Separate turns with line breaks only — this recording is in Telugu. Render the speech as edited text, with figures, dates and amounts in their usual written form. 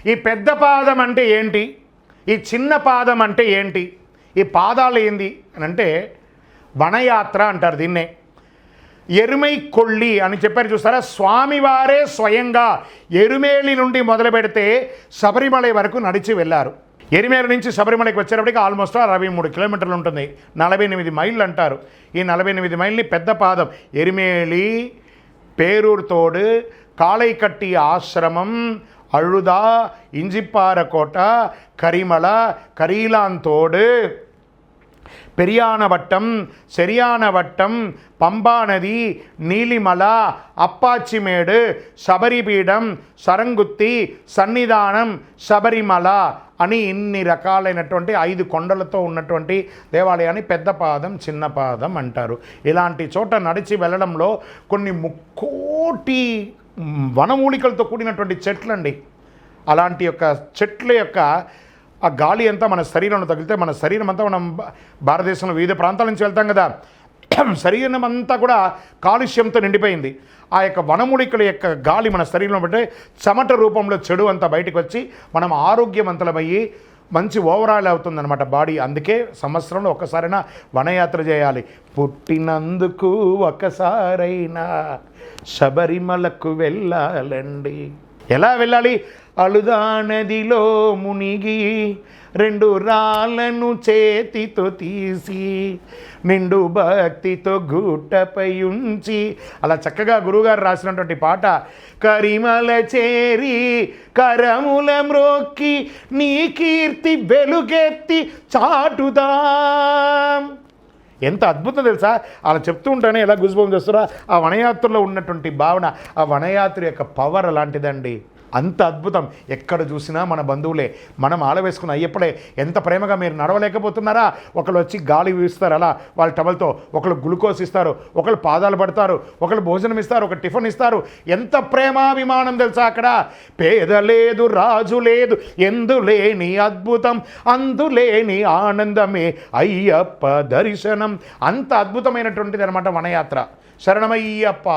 ఈ పెద్ద పాదం అంటే ఏంటి, ఈ చిన్న పాదం అంటే ఏంటి, ఈ పాదాలు ఏంది అని అంటే వనయాత్ర అంటారు దీన్నే. ఎరుమై కొళ్ళి అని చెప్పారు చూస్తారా, స్వామివారే స్వయంగా ఎరుమేలి నుండి మొదలు పెడితే శబరిమల వరకు నడిచి వెళ్ళారు. ఎరిమేలు నుంచి శబరిమలకి వచ్చేటప్పటికి ఆల్మోస్ట్ 63 కిలోమీటర్లు ఉంటుంది, 48 మైళ్ళు అంటారు. ఈ 48 మైళ్ళని పెద్ద పాదం ఎరిమేలి, పేరూరు తోడు, కాళైకట్టి ఆశ్రమం, అழுదా, ఇంజిప్పారకోట, కరిమల, కరీలాంతోడు, పెరియానవట్టం, శరియానవట్టం, పంబా నది, నీలిమల, అప్పాచిమేడు, శబరిపీఠం, సరంగుత్తి, సన్నిధానం, శబరిమల అని ఇన్ని రకాలైనటువంటి 5 కొండలతో ఉన్నటువంటి దేవాలయాన్ని పెద్ద పాదం చిన్న పాదం అంటారు. ఇలాంటి చోట నడిచి వెళ్ళడంలో కొన్ని ముక్కోటి వనమూలికలతో కూడినటువంటి చెట్లండి. అలాంటి యొక్క చెట్ల యొక్క ఆ గాలి అంతా మన శరీరంలో తగిలితే మన శరీరం అంతా, మనం భారతదేశంలో వివిధ ప్రాంతాల నుంచి వెళ్తాం కదా, శరీరం అంతా కూడా కాలుష్యంతో నిండిపోయింది. ఆ యొక్క వనమూలికల యొక్క గాలి మన శరీరంలో బట్టి చెమట రూపంలో చెడు అంతా బయటకు వచ్చి మనం ఆరోగ్యవంతులమయ్యి మంచి ఓవరాల్ అవుతుందన్నమాట బాడీ. అందుకే సంవత్సరంలో ఒక్కసారైనా వనయాత్ర చేయాలి. పుట్టినందుకు ఒకసారైనా శబరిమలకు వెళ్ళాలండి. ఎలా వెళ్ళాలి? అలుదా నదిలో మునిగి 2 రాళ్ళను చేతితో తీసి నిండు భక్తితో గుట్టపై ఉంచి, అలా చక్కగా గురువుగారు రాసినటువంటి పాట. కరిమల చేరి కరముల మ్రోక్కి నీ కీర్తి వెలుగెత్తి చాటుదాం. ఎంత అద్భుతం తెలుసా, అలా చెప్తూ ఉంటానే ఎలా గుజుబం చేస్తారో. ఆ వనయాత్రలో ఉన్నటువంటి భావన, ఆ వనయాత్ర యొక్క పవర్ అలాంటిదండి. అంత అద్భుతం. ఎక్కడ చూసినా మన బంధువులే. మనం ఆలవేసుకున్న అయ్యప్పుడే ఎంత ప్రేమగా మీరు నడవలేకపోతున్నారా, ఒకళ్ళు వచ్చి గాలి వీస్తారు అలా వాళ్ళ టవల్తో, ఒకళ్ళు గ్లూకోజ్ ఇస్తారు, ఒకళ్ళు పాదాలు పడతారు, ఒకళ్ళు భోజనం ఇస్తారు, ఒక టిఫిన్ ఇస్తారు. ఎంత ప్రేమాభిమానం తెలుసా అక్కడ. పేద లేదు రాజు లేదు ఎందులేని అద్భుతం అందులేని ఆనందమే అయ్యప్ప దర్శనం. అంత అద్భుతమైనటువంటిది అనమాట వనయాత్ర. శరణమయ్యప్ప.